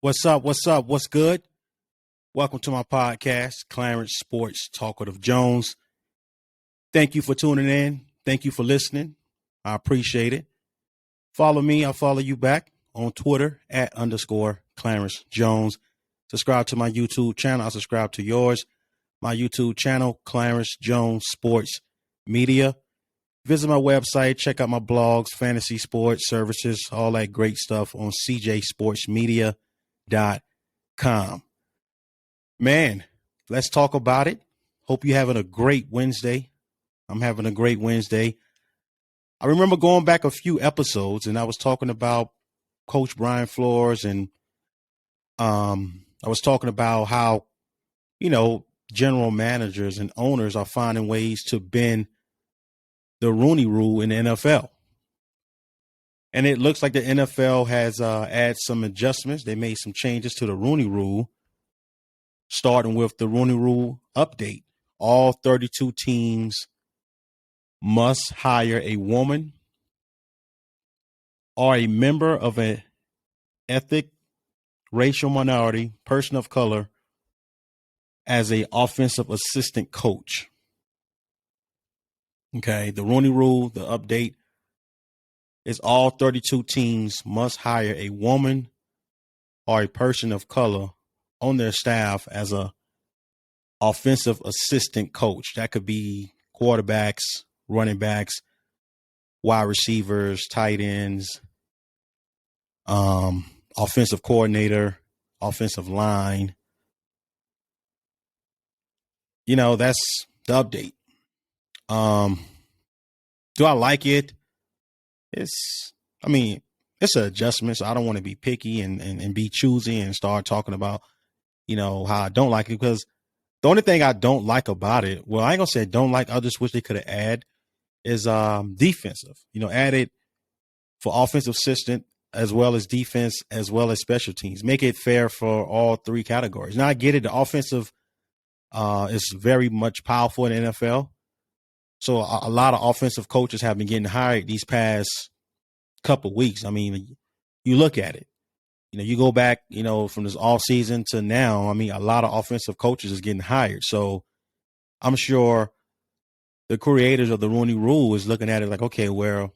What's up? What's up? What's good? Welcome to my podcast, Clarence Sports Talkative Jones. Thank you for tuning in. Thank you for listening. I appreciate it. Follow me. I'll follow you back on Twitter @_Clarence Jones. Subscribe to my YouTube channel. I'll subscribe to yours. My YouTube channel, Clarence Jones Sports Media. Visit my website. Check out my blogs, fantasy sports services, all that great stuff on cjsportsmedia.com. Man, let's talk about it. Hope you're having a great Wednesday. I'm having a great Wednesday. I remember going back a few episodes and I was talking about Coach Brian Flores and I was talking about how, general managers and owners are finding ways to bend the Rooney Rule in the NFL. And it looks like the NFL has added some adjustments. They made some changes to the Rooney Rule, starting with the Rooney Rule update. All 32 teams must hire a woman or a member of an ethnic, racial minority, person of color as an offensive assistant coach. Okay, the Rooney Rule, the update, is all 32 teams must hire a woman or a person of color on their staff as a offensive assistant coach. That could be quarterbacks, running backs, wide receivers, tight ends, offensive coordinator, offensive line. That's the update. Do I like it? It's an adjustment. So I don't want to be picky and be choosy and start talking about, how I don't like it, because the only thing I don't like about it, well, I ain't gonna say I don't like, I just wish they could have added is defensive, added for offensive assistant as well as defense, as well as special teams. Make it fair for all three categories. Now I get it. The offensive is very much powerful in the NFL. So a lot of offensive coaches have been getting hired these past couple weeks. I mean, you look at it, you go back, from this off season to now. I mean, a lot of offensive coaches is getting hired. So I'm sure the creators of the Rooney Rule is looking at it like, okay, well,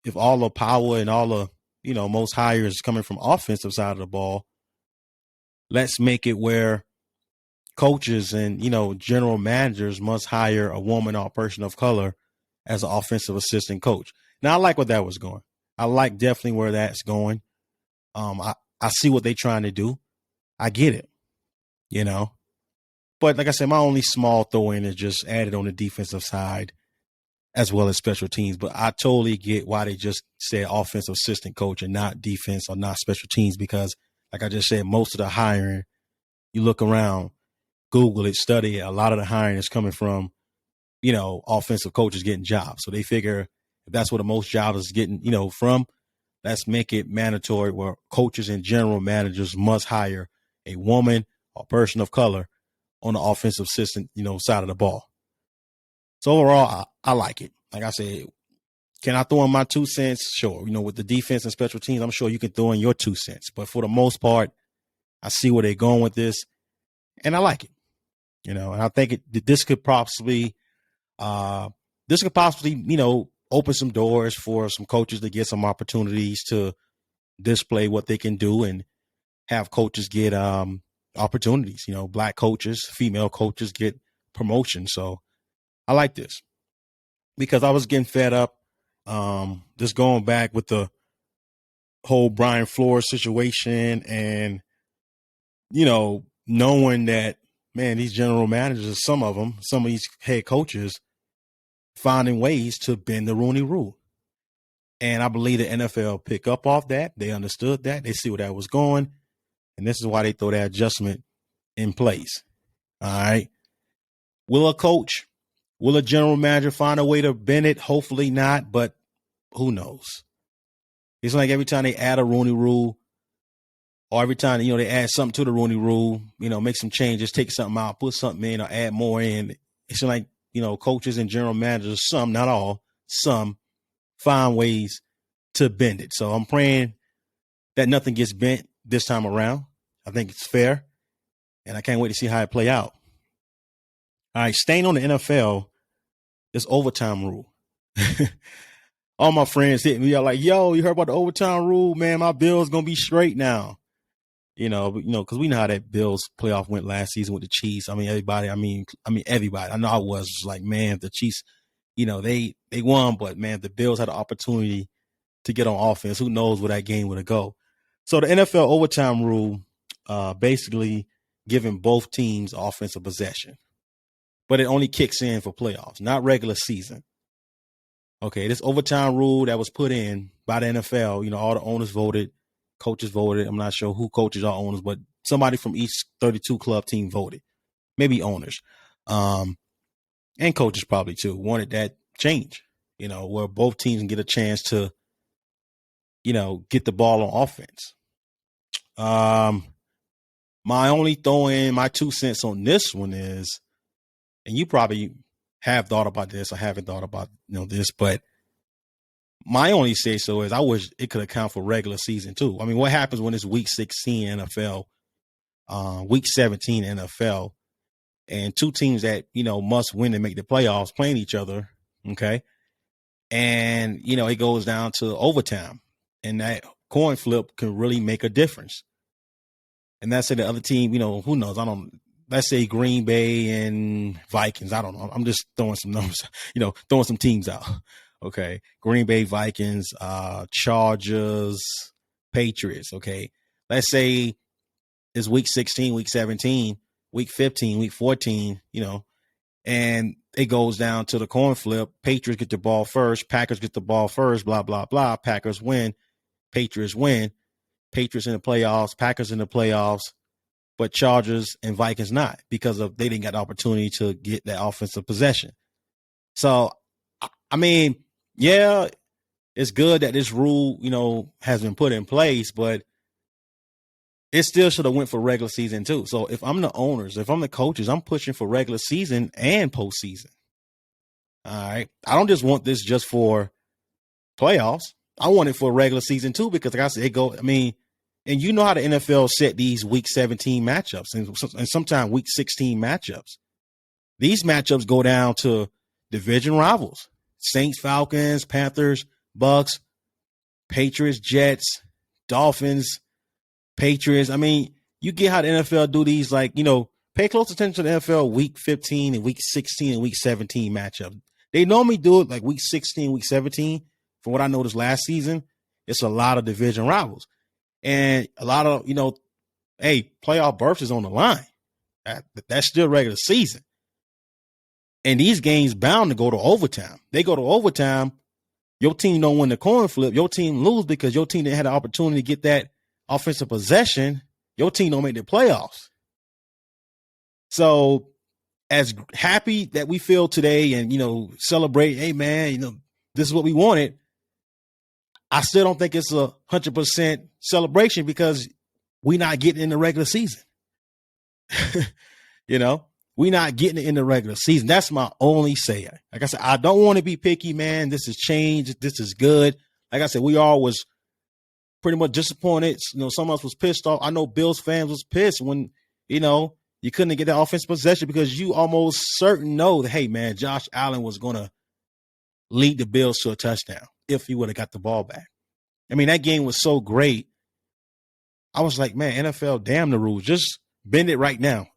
if all the power and all the, most hires is coming from offensive side of the ball, let's make it where coaches and, general managers must hire a woman or a person of color as an offensive assistant coach. Now, I like where that was going. I like definitely where that's going. I see what they're trying to do. I get it, But like I said, my only small throw in is just added on the defensive side as well as special teams. But I totally get why they just said offensive assistant coach and not defense or not special teams, because like I just said, most of the hiring, you look around, Google it, study it, a lot of the hiring is coming from, offensive coaches getting jobs. So they figure if that's where the most jobs is getting, from, let's make it mandatory where coaches and general managers must hire a woman or person of color on the offensive assistant, side of the ball. So overall, I like it. Like I said, can I throw in my 2 cents? Sure. With the defense and special teams, I'm sure you can throw in your 2 cents. But for the most part, I see where they're going with this, and I like it. And I think this could possibly, open some doors for some coaches to get some opportunities to display what they can do and have coaches get opportunities. Black coaches, female coaches get promotion. So I like this because I was getting fed up just going back with the whole Brian Flores situation and, knowing that, man, these general managers, some of these head coaches finding ways to bend the Rooney Rule. And I believe the NFL pick up off that. They understood that. They see where that was going. And this is why they throw that adjustment in place. All right. Will a general manager find a way to bend it? Hopefully not, but who knows? It's like every time they add a Rooney Rule or every time, they add something to the Rooney Rule, make some changes, take something out, put something in or add more in. It's like, coaches and general managers, some, not all, some find ways to bend it. So I'm praying that nothing gets bent this time around. I think it's fair, and I can't wait to see how it play out. All right, staying on the NFL, this overtime rule. All my friends hit me. Are like, "Yo, you heard about the overtime rule, man? My Bills gonna be straight now." Because we know how that Bills playoff went last season with the Chiefs. I mean, everybody. Everybody. I know I was like, man, the Chiefs. They won, but man, the Bills had an opportunity to get on offense. Who knows where that game would have go? So the NFL overtime rule, basically giving both teams offensive possession, but it only kicks in for playoffs, not regular season. Okay, this overtime rule that was put in by the NFL, all the owners voted, coaches voted. I'm not sure who coaches are owners, but somebody from each 32 club team voted, maybe owners, and coaches probably too, wanted that change, where both teams can get a chance to, get the ball on offense. My only my 2 cents on this one is, and you probably have thought about this, I haven't thought about this, but my only say so is I wish it could account for regular season too. I mean, what happens when it's week 16 NFL, week 17 NFL, and two teams that must win to make the playoffs playing each other, okay? And it goes down to overtime, and that coin flip can really make a difference. And that's the other team, who knows? Let's say Green Bay and Vikings. I don't know. I'm just throwing some numbers, throwing some teams out. Okay. Green Bay, Vikings, Chargers, Patriots. Okay. Let's say it's week 16, week 17, week 15, week 14, and it goes down to the coin flip. Patriots get the ball first. Packers get the ball first, blah, blah, blah. Packers win. Patriots win. Patriots in the playoffs, Packers in the playoffs, but Chargers and Vikings not, because they didn't get the opportunity to get that offensive possession. So, I mean, yeah, it's good that this rule, has been put in place, but it still should have went for regular season too. So if I'm the owners, if I'm the coaches, I'm pushing for regular season and postseason. All right. I don't just want this just for playoffs. I want it for regular season too, because like I said, and you know how the NFL set these week 17 matchups and sometimes week 16 matchups. These matchups go down to division rivals: Saints, Falcons, Panthers, Bucks, Patriots, Jets, Dolphins, Patriots. I mean, you get how the NFL do these, pay close attention to the NFL week 15 and week 16 and week 17 matchups. They normally do it like week 16, week 17. From what I noticed last season, it's a lot of division rivals. And a lot of, playoff berths is on the line. That's still regular season. And these games bound to go to overtime. They go to overtime. Your team don't win the coin flip. Your team lose because your team didn't have the opportunity to get that offensive possession. Your team don't make the playoffs. So as happy that we feel today and, celebrate, hey, man, this is what we wanted, I still don't think it's 100% celebration because we're not getting in the regular season. We're not getting it in the regular season. That's my only say. Like I said, I don't want to be picky, man. This is change. This is good. Like I said, we all was pretty much disappointed. Some of us was pissed off. I know Bills fans was pissed when, you couldn't get that offensive possession because you almost certain know that, hey, man, Josh Allen was going to lead the Bills to a touchdown if he would have got the ball back. I mean, that game was so great. I was like, man, NFL, damn the rules. Just bend it right now.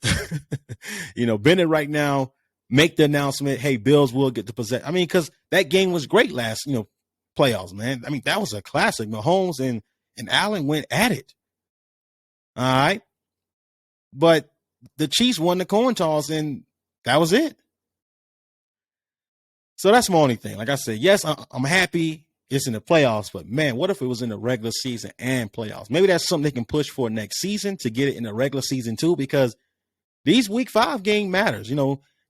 Bend it right now. Make the announcement, hey, Bills will get the possession. I mean, because that game was great last, playoffs, man. I mean, that was a classic. Mahomes and Allen went at it. All right. But the Chiefs won the coin toss, and that was it. So that's my only thing. Like I said, yes, I'm happy it's in the playoffs, but man, what if it was in the regular season and playoffs? Maybe that's something they can push for next season to get it in the regular season too, because these week 5 game matters.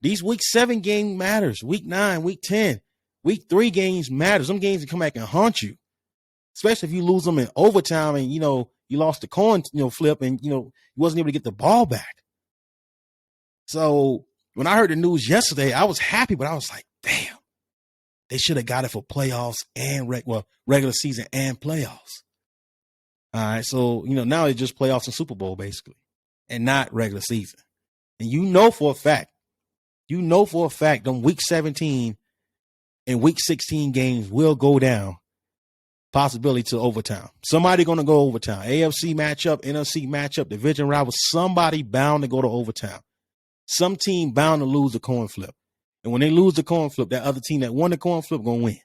These week 7 game matters. Week 9, week 10, week 3 games matters. Some games can come back and haunt you, especially if you lose them in overtime and, you lost the coin, flip and, you wasn't able to get the ball back. So when I heard the news yesterday, I was happy, but I was like, damn. They should have got it for playoffs and regular season and playoffs. All right. So, now it's just playoffs and Super Bowl basically and not regular season. And for a fact, them week 17 and week 16 games will go down, possibility to overtime. Somebody going to go overtime. AFC matchup, NFC matchup, division rival, somebody bound to go to overtime. Some team bound to lose the coin flip. And when they lose the coin flip, that other team that won the coin flip going to win.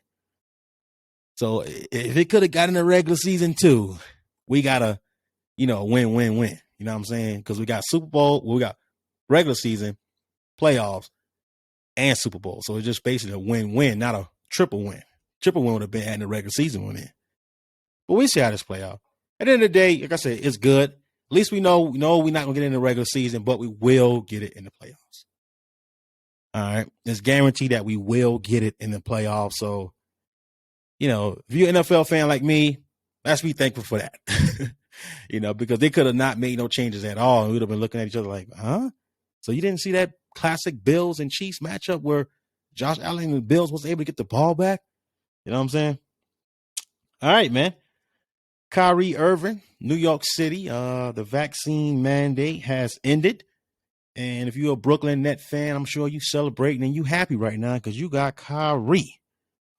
So if it could have gotten a regular season too, we got to, win, win, win. You know what I'm saying? Because we got Super Bowl, we got regular season, playoffs, and Super Bowl. So it's just basically a win-win, not a triple win. Triple win would have been adding the regular season one in. But we see how this play out. At the end of the day, like I said, it's good. At least we know we're not going to get in the regular season, but we will get it in the playoffs. All right. It's guaranteed that we will get it in the playoffs. So, if you're an NFL fan like me, let's be thankful for that. Because they could have not made no changes at all. And we'd have been looking at each other like, huh? So you didn't see that classic Bills and Chiefs matchup where Josh Allen and the Bills was able to get the ball back? You know what I'm saying? All right, man. Kyrie Irving, New York City, the vaccine mandate has ended. And if you're a Brooklyn Net fan, I'm sure you celebrating and you happy right now because you got Kyrie.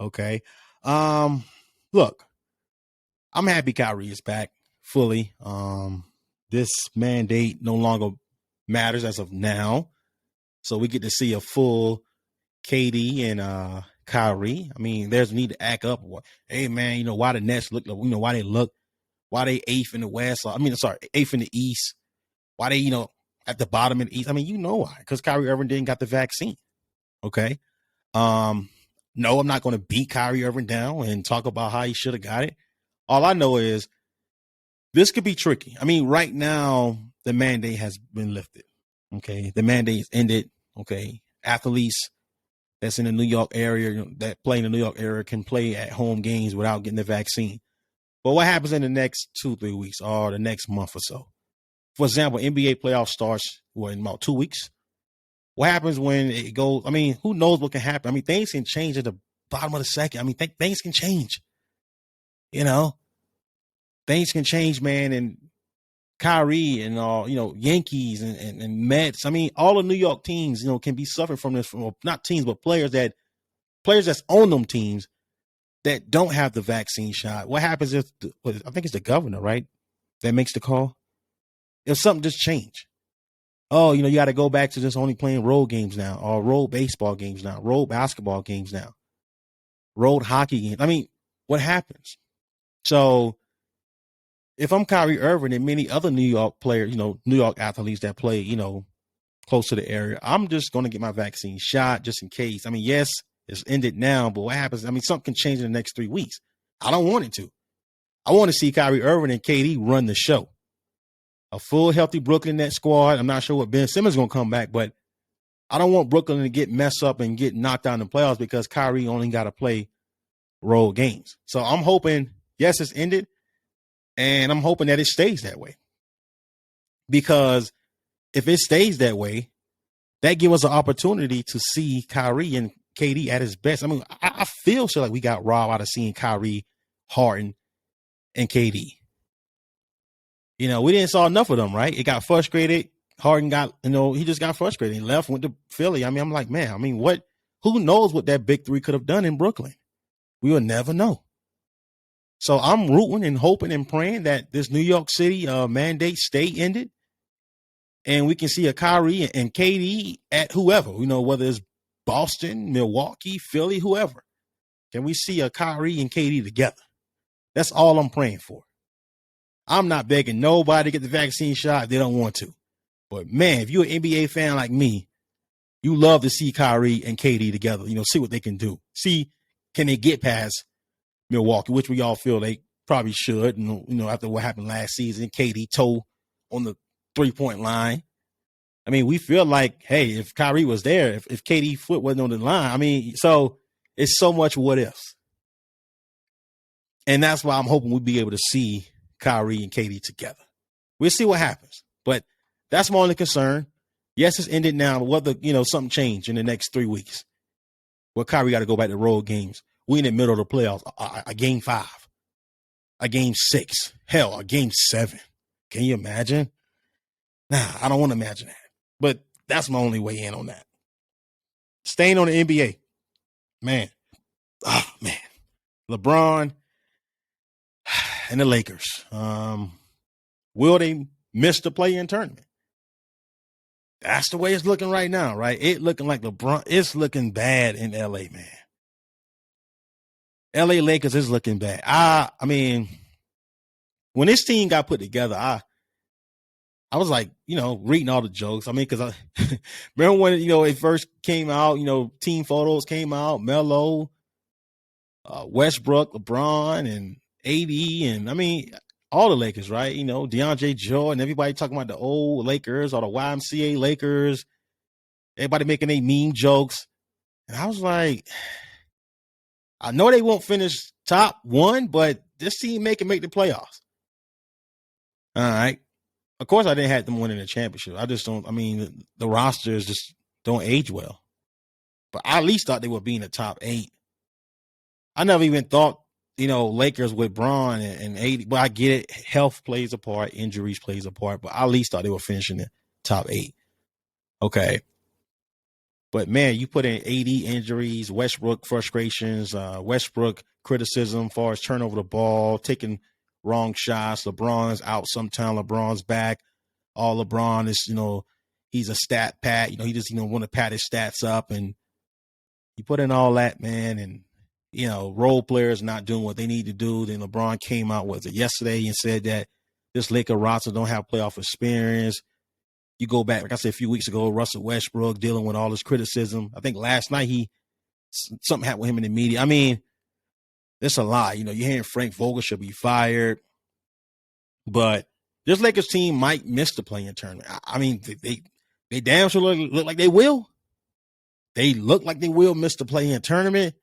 Okay. Look, I'm happy Kyrie is back fully. This mandate no longer matters as of now. So we get to see a full KD and Kyrie. I mean, there's a need to act up. Hey, man, why the Nets look, why they eighth in the West. Eighth in the East. Why they, at the bottom in the East. I mean, why? Because Kyrie Irving didn't got the vaccine. Okay. No, I'm not going to beat Kyrie Irving down and talk about how he should have got it. All I know is this could be tricky. I mean, right now, the mandate has been lifted. Okay. The mandate is ended. Okay. Athletes that's in the New York area, that play in the New York area can play at home games without getting the vaccine. But what happens in the next 2-3 weeks or the next month or so? For example, NBA playoff starts in about 2 weeks. What happens when it goes? I mean, who knows what can happen? I mean, things can change at the bottom of the second. I mean, things can change. Things can change, man. And Kyrie and Yankees and Mets. I mean, all the New York teams, can be suffering from this. From not teams, but players that's on them teams that don't have the vaccine shot. What happens if I think it's the governor, right, that makes the call? If something just changed. Oh, you got to go back to just only playing road games now, or road baseball games now, road basketball games now, road hockey games. I mean, what happens? So if I'm Kyrie Irving and many other New York players, New York athletes that play, close to the area, I'm just going to get my vaccine shot just in case. I mean, yes, it's ended now, but what happens? I mean, something can change in the next 3 weeks. I don't want it to. I want to see Kyrie Irving and KD run the show. A full, healthy Brooklyn Nets squad. I'm not sure what Ben Simmons is going to come back, but I don't want Brooklyn to get messed up and get knocked out in the playoffs because Kyrie only got to play road games. So I'm hoping, yes, it's ended, and I'm hoping that it stays that way. Because if it stays that way, that gives us an opportunity to see Kyrie and KD at his best. I mean, I feel like we got robbed out of seeing Kyrie, Harden, and KD. We didn't saw enough of them, right? It got frustrated. Harden got, he just got frustrated. He left, went to Philly. I mean, I'm like, man, who knows what that big three could have done in Brooklyn? We will never know. So I'm rooting and hoping and praying that this New York City mandate stay ended. And we can see a Kyrie and KD at whoever, whether it's Boston, Milwaukee, Philly, whoever. Can we see a Kyrie and KD together? That's all I'm praying for. I'm not begging nobody to get the vaccine shot if they don't want to. But, man, if you're an NBA fan like me, you love to see Kyrie and KD together, see what they can do. See, can they get past Milwaukee, which we all feel they probably should, after what happened last season, KD toe on the three-point line. I mean, we feel like, hey, if Kyrie was there, if KD foot wasn't on the line, I mean, so it's so much what ifs. And that's why I'm hoping we'll be able to see Kyrie and KD together. We'll see what happens. But that's my only concern. Yes, it's ended now, but whether, something changed in the next 3 weeks. Well, Kyrie got to go back to road games. We in the middle of the playoffs, a game 5. a game 6. Hell, a game 7. Can you imagine? Nah, I don't want to imagine that. But that's my only way in on that. Staying on the NBA. Man. Oh, man. LeBron and the Lakers. Will they miss the play-in tournament? That's the way it's looking right now, right? It looking like LeBron. It's looking bad in LA, man. LA Lakers is looking bad. I mean, when this team got put together, I was like, reading all the jokes. I mean, because I remember when, it first came out, team photos came out, Melo, Westbrook, LeBron, and AD, and I mean, all the Lakers, right? DeAndre Jordan, everybody talking about the old Lakers or the YMCA Lakers, everybody making their meme jokes. And I was like, I know they won't finish top 1, but this team make the playoffs. All right. Of course, I didn't have them winning the championship. I just don't. I mean, the rosters just don't age well. But I at least thought they would be in the top 8. I never even thought, Lakers with Bron and AD. But I get it. Health plays a part. Injuries plays a part. But I at least thought they were finishing the top 8. Okay. But, man, you put in AD injuries, Westbrook frustrations, Westbrook criticism as far as turnover the ball, taking wrong shots. LeBron's out sometime. LeBron's back. All LeBron is, he's a stat pat. He just, want to pat his stats up. And you put in all that, man, and, role players not doing what they need to do. Then LeBron came out, yesterday, and said that this Laker roster don't have playoff experience. You go back, like I said, a few weeks ago, Russell Westbrook dealing with all this criticism. I think last night something happened with him in the media. I mean, it's a lot. You're hearing Frank Vogel should be fired. But this Lakers team might miss the play-in tournament. I mean, they damn sure look like they will. They look like they will miss the play-in tournament.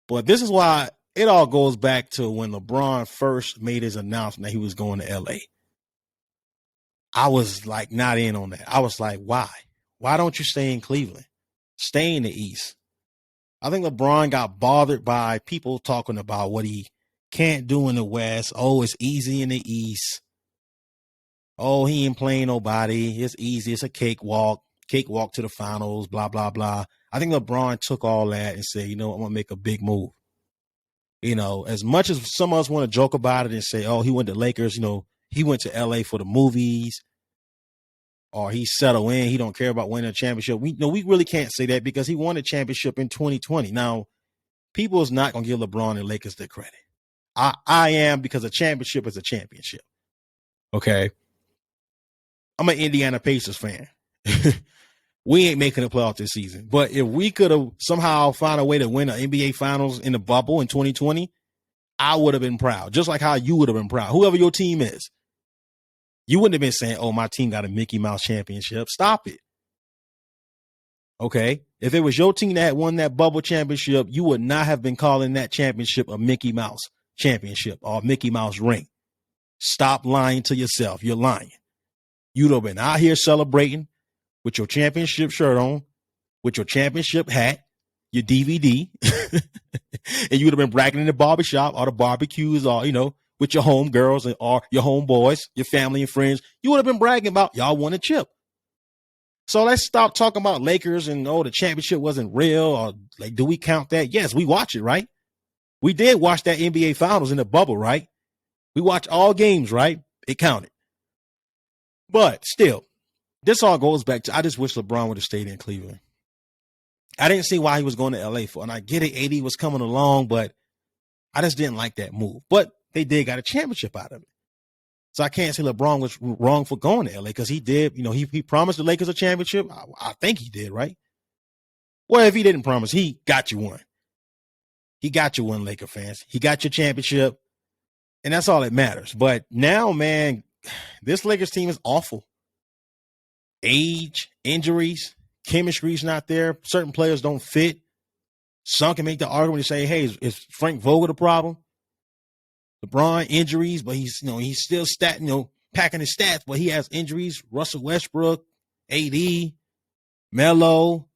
But this is why it all goes back to when LeBron first made his announcement that he was going to L.A. I was like not in on that. I was like, why? Why don't you stay in Cleveland? Stay in the East. I think LeBron got bothered by people talking about what he can't do in the West. Oh, it's easy in the East. Oh, he ain't playing nobody. It's easy. It's a cakewalk to the finals, blah, blah, blah. I think LeBron took all that and said, I'm going to make a big move. As much as some of us want to joke about it and say, oh, he went to Lakers, he went to LA for the movies, or he settled in. He don't care about winning a championship. We really can't say that because he won a championship in 2020. Now, people is not going to give LeBron and Lakers their credit. I am, because a championship is a championship. Okay. I'm an Indiana Pacers fan. We ain't making the playoff this season. But if we could have somehow found a way to win an NBA Finals in the bubble in 2020, I would have been proud. Just like how you would have been proud. Whoever your team is. You wouldn't have been saying, oh, my team got a Mickey Mouse championship. Stop it. Okay? If it was your team that had won that bubble championship, you would not have been calling that championship a Mickey Mouse championship or Mickey Mouse ring. Stop lying to yourself. You're lying. You'd have been out here celebrating with your championship shirt on, with your championship hat, your DVD, and you would have been bragging in the barbershop or the barbecues or, with your home girls or your home boys, your family and friends. You would have been bragging about y'all won a chip. So let's stop talking about Lakers and, the championship wasn't real, or like, do we count that? Yes, we watch it, right? We did watch that NBA Finals in the bubble, right? We watched all games, right? It counted. But still, this all goes back to, I just wish LeBron would have stayed in Cleveland. I didn't see why he was going to LA for, and I get it, AD was coming along, but I just didn't like that move. But they did got a championship out of it. So I can't say LeBron was wrong for going to LA, because he did, he promised the Lakers a championship. I think he did, right? Well, if he didn't promise, he got you one. He got you one, Laker fans. He got your championship, and that's all that matters. But now, man, this Lakers team is awful. Age, injuries, chemistry's not there. Certain players don't fit. Some can make the argument and say, hey, is Frank Vogel the problem? LeBron injuries, but he's still packing his stats, but he has injuries. Russell Westbrook, AD, Melo,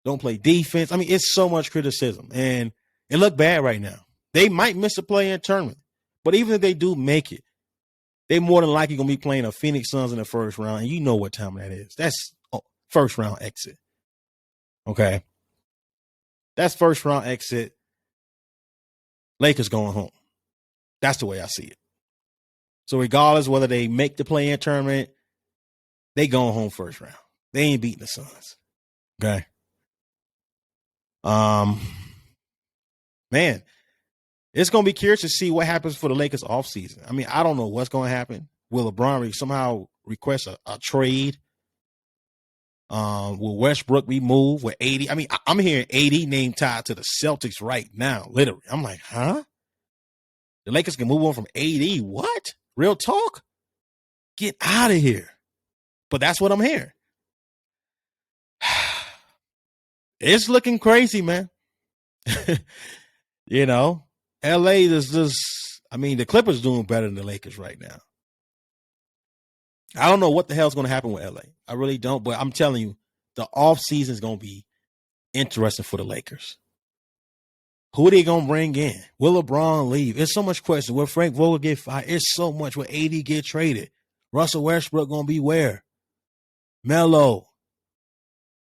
don't play defense. I mean, it's so much criticism, and it looked bad right now. They might miss a play-in tournament, But even if they do make it, they more than likely going to be playing a Phoenix Suns in the first round. And you know what time that is. That's first round exit. Okay. That's first round exit. Lakers going home. That's the way I see it. So regardless whether they make the play-in tournament, they going home first round. They ain't beating the Suns. Okay. Man, it's going to be curious to see what happens for the Lakers offseason. I mean, I don't know what's going to happen. Will LeBron somehow request a trade? Will Westbrook be moved with 80? I mean, I'm hearing 80 name tied to the Celtics right now, literally. I'm like, huh? The Lakers can move on from 80? What? Real talk? Get out of here. But that's what I'm hearing. It's looking crazy, man. You know, LA is just, I mean, the Clippers doing better than the Lakers right now. I don't know what the hell's going to happen with LA. I really don't, but I'm telling you, the offseason is going to be interesting for the Lakers. Who are they going to bring in? Will LeBron leave? There's so much question. Will Frank Vogel get fired? It's so much. Will AD get traded? Russell Westbrook going to be where? Melo.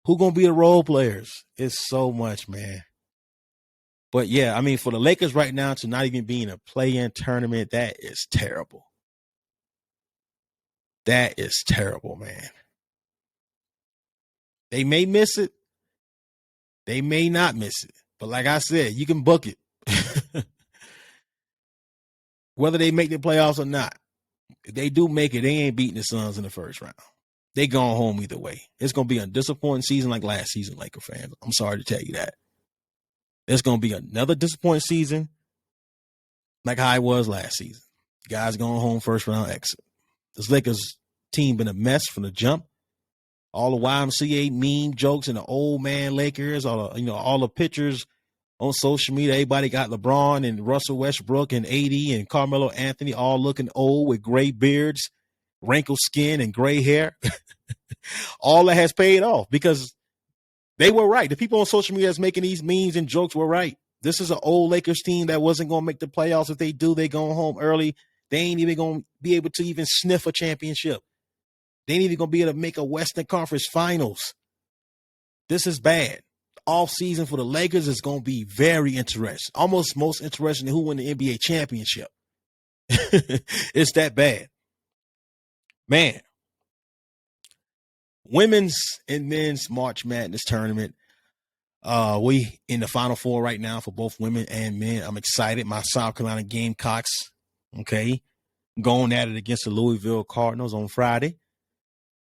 Who going to be the role players? It's so much, man. But, yeah, I mean, for the Lakers right now to not even be in a play-in tournament, that is terrible. That is terrible, man. They may miss it. They may not miss it. But like I said, you can book it. Whether they make the playoffs or not. If they do make it, they ain't beating the Suns in the first round. They going home either way. It's going to be a disappointing season like last season, Laker fans. I'm sorry to tell you that. It's going to be another disappointing season like how it was last season. Guys going home first round exit. This Lakers team been a mess from the jump. All the YMCA meme jokes and the old man Lakers, all the pictures on social media. Everybody got LeBron and Russell Westbrook and AD and Carmelo Anthony all looking old with gray beards, wrinkled skin, and gray hair. All that has paid off because they were right. The people on social media that's making these memes and jokes were right. This is an old Lakers team that wasn't going to make the playoffs. If they do, they going home early. They ain't even going to be able to even sniff a championship. They ain't even going to be able to make a Western Conference Finals. This is bad. Off season for the Lakers is going to be very interesting. Almost most interesting than who won the NBA championship. It's that bad. Man. Women's and men's March Madness tournament. We in the Final Four right now for both women and men. I'm excited. My South Carolina Gamecocks, okay, going at it against the Louisville Cardinals on Friday.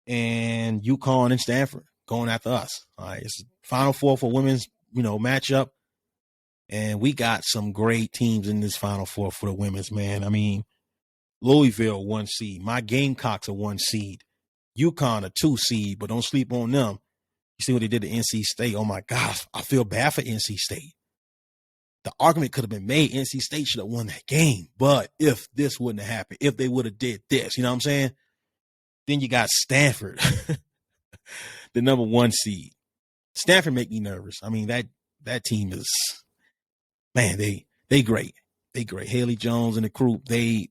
And UConn and Stanford going after us. All right, it's Final Four for women's, matchup. And we got some great teams in this Final Four for the women's, man. I mean, Louisville 1 seed. My Gamecocks are 1 seed. UConn a 2 seed, but don't sleep on them. You see what they did to NC State. Oh, my gosh. I feel bad for NC State. The argument could have been made. NC State should have won that game. But if this wouldn't have happened, if they would have did this, you know what I'm saying? Then you got Stanford, the number 1 seed. Stanford make me nervous. I mean, that team is, man, they great. They great. Haley Jones and the crew, they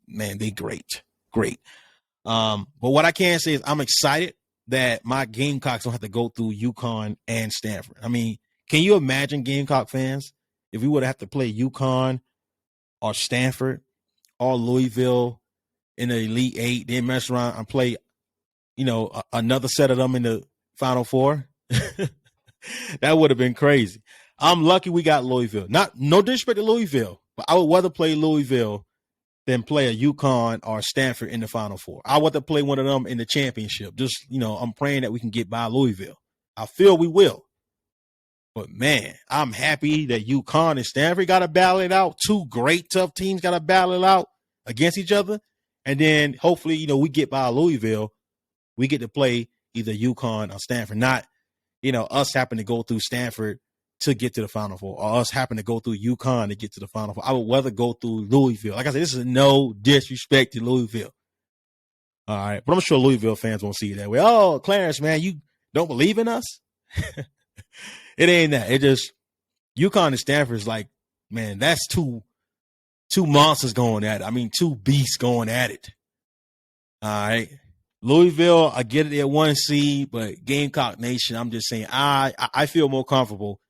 great. Great. But what I can say is I'm excited that my Gamecocks don't have to go through UConn and Stanford. I mean, can you imagine, Gamecock fans, if we would have to play UConn or Stanford or Louisville in the Elite Eight, then mess around and play, another set of them in the Final Four? That would have been crazy. I'm lucky we got Louisville. No disrespect to Louisville, but I would rather play Louisville than play a UConn or Stanford in the Final Four. I want to play one of them in the championship. Just, I'm praying that we can get by Louisville. I feel we will. But, man, I'm happy that UConn and Stanford got to battle it out. 2 great, tough teams got to battle it out against each other. And then, hopefully, we get by Louisville. We get to play either UConn or Stanford. Not, us happen to go through Stanford to get to the Final Four, or us happen to go through UConn to get to the Final Four. I would rather go through Louisville. Like I said, this is no disrespect to Louisville. All right. But I'm sure Louisville fans won't see it that way. Oh, Clarence, man, you don't believe in us? It ain't that. It just, UConn and Stanford is like, man, that's 2 Two monsters going at it. I mean, two beasts going at it. All right. Louisville, I get it, they're 1 seed, but Gamecock Nation, I'm just saying, I feel more comfortable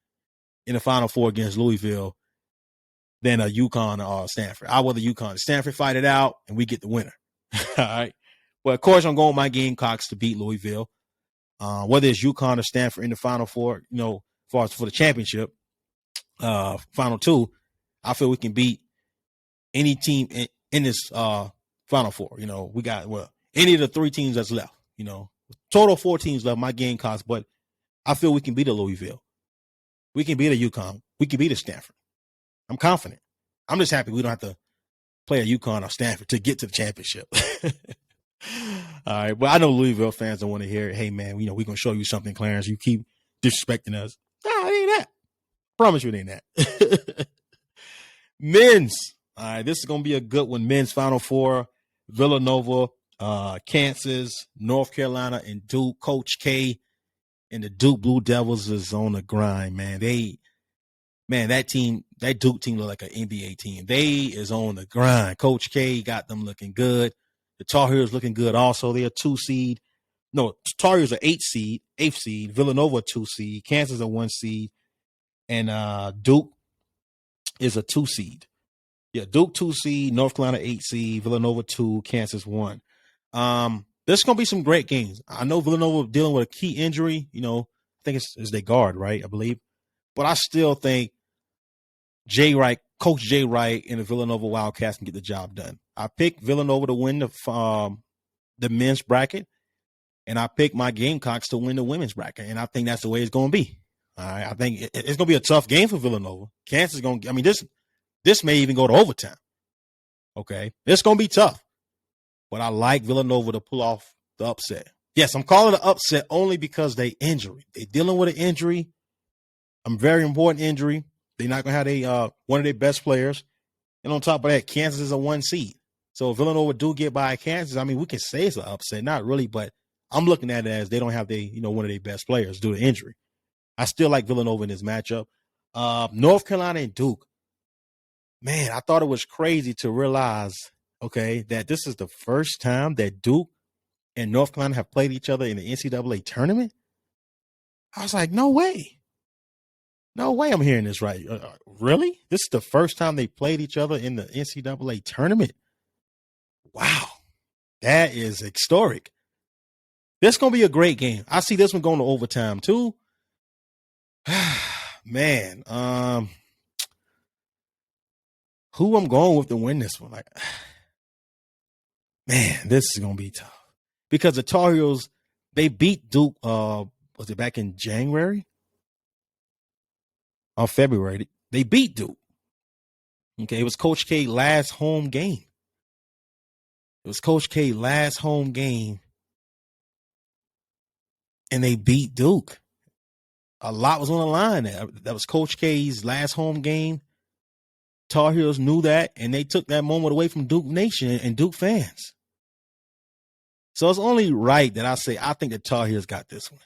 in the Final Four against Louisville than a UConn or Stanford. I rather UConn and Stanford fight it out, and we get the winner. All right. But of course, I'm going with my Gamecocks to beat Louisville. Whether it's UConn or Stanford in the Final Four, as far as for the championship, Final Two, I feel we can beat any team in this Final Four. We got any of the 3 teams that's left. Total 4 teams left. My Gamecocks, but I feel we can beat a Louisville. We can beat a UConn. We can beat a Stanford. I'm confident. I'm just happy we don't have to play a UConn or Stanford to get to the championship. All right, but I know Louisville fans don't want to hear it. Hey, man, we're going to show you something, Clarence. You keep disrespecting us. Nah, it ain't that. Promise you it ain't that. Men's. All right, this is going to be a good one. Men's Final Four. Villanova, Kansas, North Carolina, and Duke. Coach K and the Duke Blue Devils is on the grind, man. That Duke team look like an NBA team. They is on the grind. Coach K got them looking good. The Tar Heels looking good also. They're a 2 seed. No, Tar Heels are 8th seed. Villanova 2 seed. Kansas a 1 seed. And Duke is a 2 seed. Yeah, Duke 2 seed, North Carolina 8 seed, Villanova 2, Kansas 1. There's going to be some great games. I know Villanova dealing with a key injury. I think it's their guard, right? I believe. But I still think Coach Jay Wright and the Villanova Wildcats can get the job done. I picked Villanova to win the men's bracket, and I picked my Gamecocks to win the women's bracket, and I think that's the way it's going to be. All right, I think it's going to be a tough game for Villanova. Kansas is going to – I mean, this may even go to overtime. Okay, it's going to be tough, but I like Villanova to pull off the upset. Yes, I'm calling it an upset only because they're dealing with an injury, a very important injury. They're not going to have one of their best players. And on top of that, Kansas is a 1 seed. So if Villanova do get by Kansas, I mean, we can say it's an upset. Not really, but I'm looking at it as they don't have one of their best players due to injury. I still like Villanova in this matchup. North Carolina and Duke. Man, I thought it was crazy to realize, that this is the first time that Duke and North Carolina have played each other in the NCAA tournament. I was like, no way. No way I'm hearing this right. Really? This is the first time they played each other in the NCAA tournament? Wow. That is historic. This is going to be a great game. I see this one going to overtime too. Man, who I'm going with to win this one? Man, this is going to be tough. Because the Tar Heels, they beat Duke, was it back in January? Or February. They beat Duke. Okay, it was Coach K's last home game. And they beat Duke. A lot was on the line there. That was Coach K's last home game. Tar Heels knew that, and they took that moment away from Duke Nation and Duke fans. So it's only right that I say I think the Tar Heels got this one.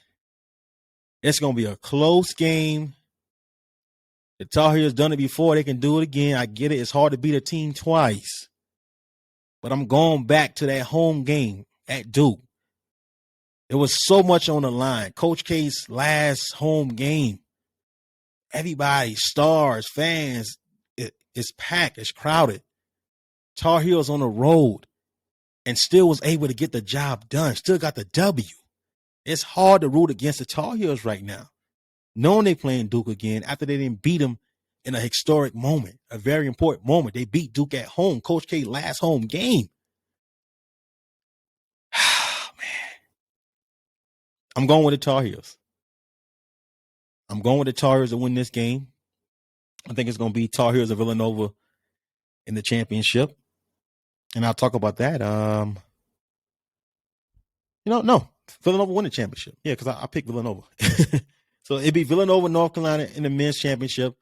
It's going to be a close game. The Tar Heels done it before. They can do it again. I get it. It's hard to beat a team twice. But I'm going back to that home game at Duke. There was so much on the line. Coach K's last home game. Everybody, stars, fans, it's packed. It's crowded. Tar Heels on the road and still was able to get the job done. Still got the W. It's hard to root against the Tar Heels right now, knowing they playing Duke again after they didn't beat them in a historic moment, a very important moment. They beat Duke at home. Coach K last home game. Man. I'm going with the Tar Heels. I'm going with the Tar Heels to win this game. I think it's going to be Tar Heels of Villanova in the championship. And I'll talk about that. No. Villanova win the championship. Yeah, because I picked Villanova. So it'd be Villanova, North Carolina in the men's championship.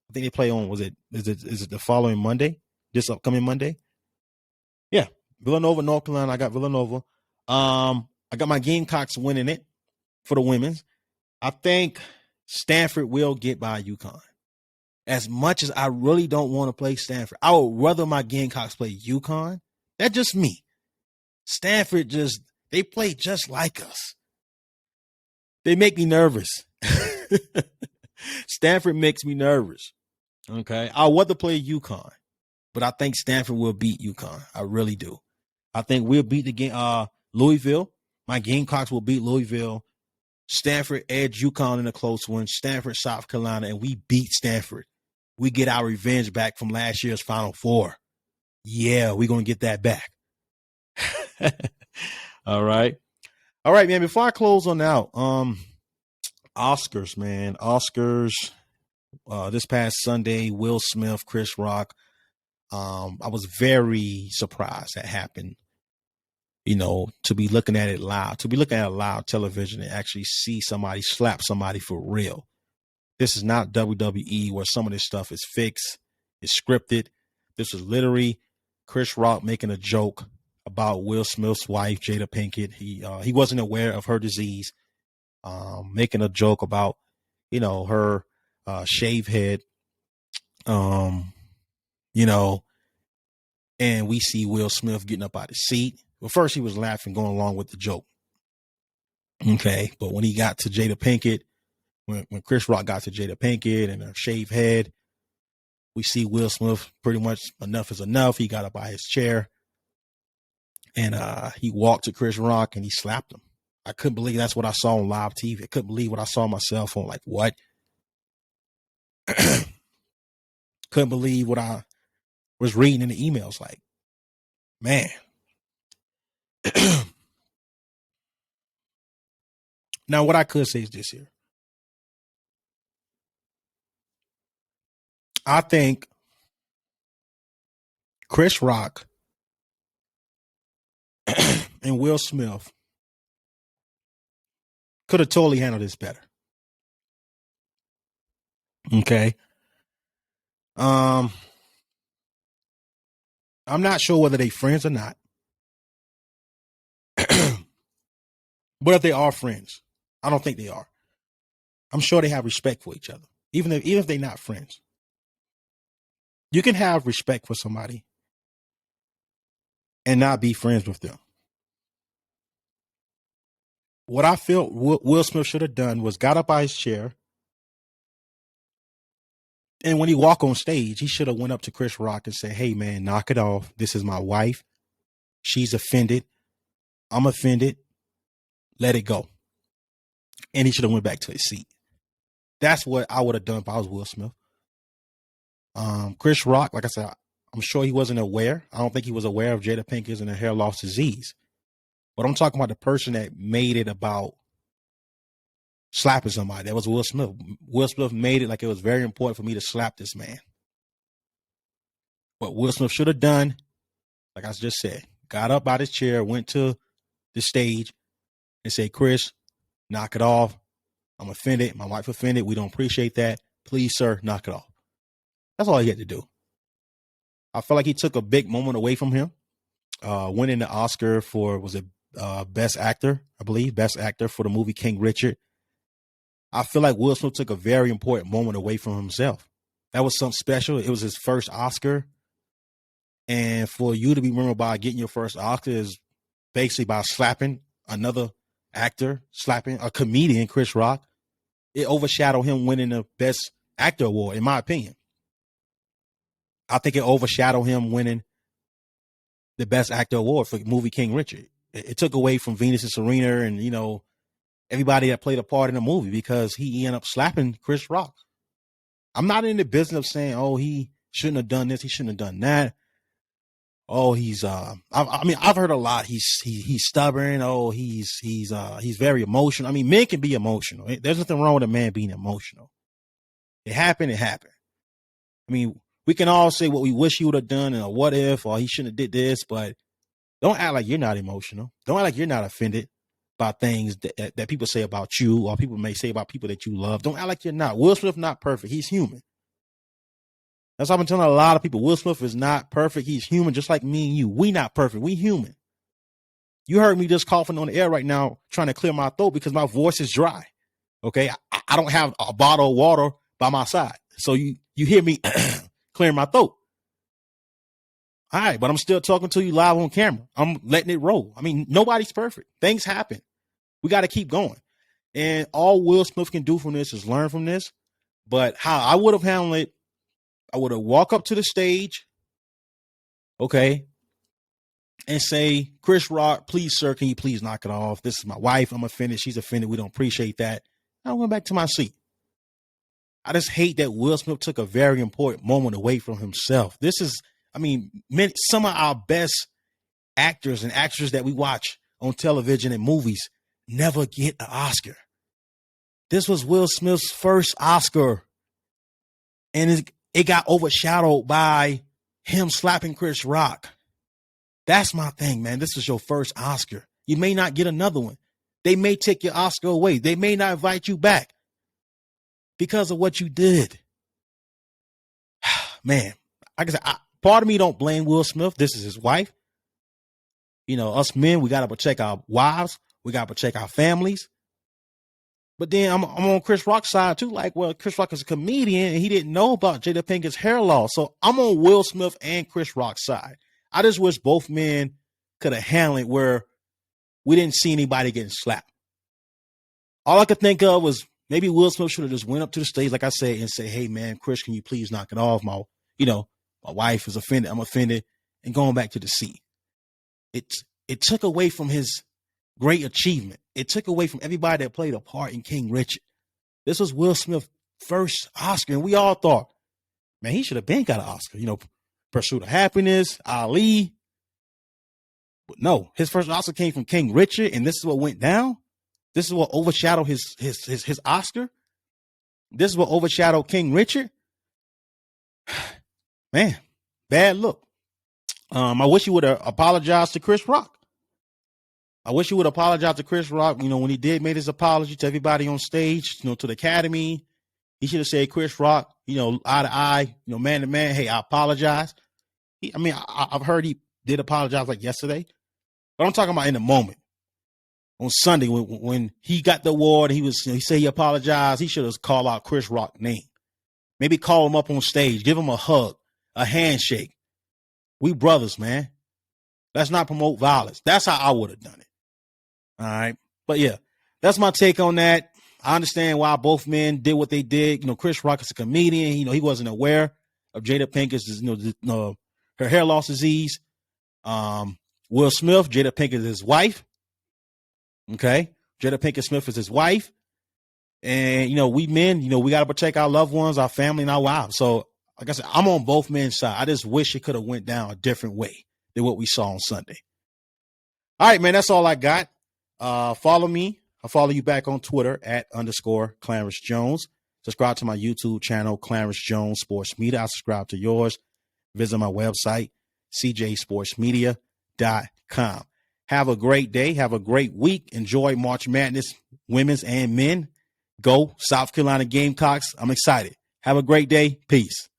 I think they play on, is it the following Monday? This upcoming Monday? Yeah. Villanova, North Carolina. I got Villanova. I got my Gamecocks winning it for the women's. I think Stanford will get by UConn. As much as I really don't want to play Stanford, I would rather my Gamecocks play UConn. That's just me. Stanford they play just like us. They make me nervous. Stanford makes me nervous. Okay. I'd rather play UConn, but I think Stanford will beat UConn. I really do. I think we'll beat the game. Louisville. My Gamecocks will beat Louisville. Stanford edge UConn in a close one. Stanford, South Carolina, and we beat Stanford. We get our revenge back from last year's Final Four. Yeah, we're going to get that back. All right. All right, man. Before I close on out, Oscars, man. Oscars. This past Sunday, Will Smith, Chris Rock. I was very surprised that happened. You know, to be looking at it live, live television and actually see somebody slap somebody for real. This is not WWE where some of this stuff is fixed, it's scripted. This is literally Chris Rock making a joke about Will Smith's wife, Jada Pinkett. He wasn't aware of her disease, making a joke about, you know, her shaved head, you know, and we see Will Smith getting up out of his seat. Well, first he was laughing, going along with the joke. Okay, but when he got to Jada Pinkett, when Chris Rock got to Jada Pinkett and her shaved head, we see Will Smith pretty much enough is enough. He got up out of his chair and he walked to Chris Rock and he slapped him. I couldn't believe that's what I saw on live TV. I couldn't believe what I saw on my cell phone. Like, what? Couldn't believe what I was reading in the emails. Like, man. Now, what I could say is this here. I think Chris Rock and Will Smith could have totally handled this better. Okay. I'm not sure whether they friends or not. But if they are friends, I don't think they are. I'm sure they have respect for each other, even if they're not friends. You can have respect for somebody and not be friends with them. What I feel Will Smith should have done was got up out his chair, and when he walked on stage, he should have went up to Chris Rock and said, "Hey, man, knock it off. This is my wife. She's offended. I'm offended. Let it go." And he should have went back to his seat. That's what I would have done if I was Will Smith. Chris Rock, like I said, I'm sure he wasn't aware. I don't think he was aware of Jada Pinkett's and her hair loss disease. But I'm talking about the person that made it about slapping somebody. That was Will Smith. Will Smith made it like it was very important for me to slap this man. What Will Smith should have done, like I just said, got up out his chair, went to the stage and said, "Chris, knock it off. I'm offended. My wife offended. We don't appreciate that. Please, sir, knock it off." That's all he had to do. I felt like he took a big moment away from him. Winning the Oscar for, was it Best Actor, I believe, Best Actor for the movie King Richard. I feel like Will Smith took a very important moment away from himself. That was something special. It was his first Oscar. And for you to be remembered by getting your first Oscar is basically by slapping another actor, slapping a comedian, Chris Rock. It overshadowed him winning the Best Actor award, in my opinion. I think it overshadowed him winning the Best Actor award for the movie King Richard. It took away from Venus and Serena and, you know, everybody that played a part in the movie because he ended up slapping Chris Rock. I'm not in the business of saying, oh, he shouldn't have done this, he shouldn't have done that. Oh, he's I mean, I've heard a lot. He's stubborn. Oh, he's very emotional. I mean, men can be emotional. There's nothing wrong with a man being emotional. It happened. I mean, we can all say what we wish he would have done and what if, or he shouldn't have did this, but don't act like you're not emotional. Don't act like you're not offended by things that people say about you or people may say about people that you love. Don't act like you're not. Will Smith not perfect. He's human. That's what I've been telling a lot of people. Will Smith is not perfect. He's human, just like me and you. We not perfect. We human. You heard me just coughing on the air right now, trying to clear my throat because my voice is dry. Okay, I don't have a bottle of water by my side, so You hear me clearing my throat. All right, but I'm still talking to you live on camera. I'm letting it roll. I mean, nobody's perfect. Things happen. We got to keep going. And all Will Smith can do from this is learn from this. But how I would have handled it, I would have walked up to the stage, okay, and say, Chris Rock, please, sir, can you please knock it off? This is my wife. I'm offended. She's offended. We don't appreciate that. I went back to my seat. I just hate that Will Smith took a very important moment away from himself. This is, I mean, some of our best actors and actresses that we watch on television and movies never get an Oscar. This was Will Smith's first Oscar, and it got overshadowed by him slapping Chris Rock. That's my thing, man. This is your first Oscar. You may not get another one. They may take your Oscar away. They may not invite you back because of what you did. Man, like I said, part of me don't blame Will Smith. This is his wife. You know, us men, we got to protect our wives. We got to protect our families. But then I'm on Chris Rock's side too. Like, well, Chris Rock is a comedian and he didn't know about Jada Pinkett's hair loss. So I'm on Will Smith and Chris Rock's side. I just wish both men could have handled it where we didn't see anybody getting slapped. All I could think of was maybe Will Smith should have just went up to the stage, like I said, and say, hey, man, Chris, can you please knock it off? My wife is offended. I'm offended. And going back to the seat. It took away from his great achievement. It took away from everybody that played a part in King Richard. This was Will Smith's first Oscar, and we all thought, man, he should have been got an Oscar. You know, Pursuit of Happiness, Ali. But no, his first Oscar came from King Richard, and this is what went down. This is what overshadowed his Oscar. This is what overshadowed King Richard. Man, bad look. I wish he would have apologized to Chris Rock. I wish he would apologize to Chris Rock, you know, when he did make his apology to everybody on stage, you know, to the Academy. He should have said, Chris Rock, you know, eye to eye, you know, man to man, hey, I apologize. I've heard he did apologize like yesterday, but I'm talking about in the moment. On Sunday, when he got the award, he said he apologized. He should have called out Chris Rock's name. Maybe call him up on stage, give him a hug, a handshake. We brothers, man. Let's not promote violence. That's how I would have done it. All right. But yeah, that's my take on that. I understand why both men did what they did. You know, Chris Rock is a comedian. You know, he wasn't aware of Jada Pinkett's, her hair loss disease. Will Smith, Jada Pinkett is his wife. Okay. Jada Pinkett Smith is his wife. And, you know, we men, you know, we got to protect our loved ones, our family, and our wives. So, like I said, I'm on both men's side. I just wish it could have went down a different way than what we saw on Sunday. All right, man, that's all I got. Follow me. I'll follow you back on Twitter @ Clarence Jones. Subscribe to my YouTube channel, Clarence Jones Sports Media. I subscribe to yours. Visit my website, cjsportsmedia.com. Have a great day. Have a great week. Enjoy March Madness, women's and men. Go South Carolina Gamecocks. I'm excited. Have a great day. Peace.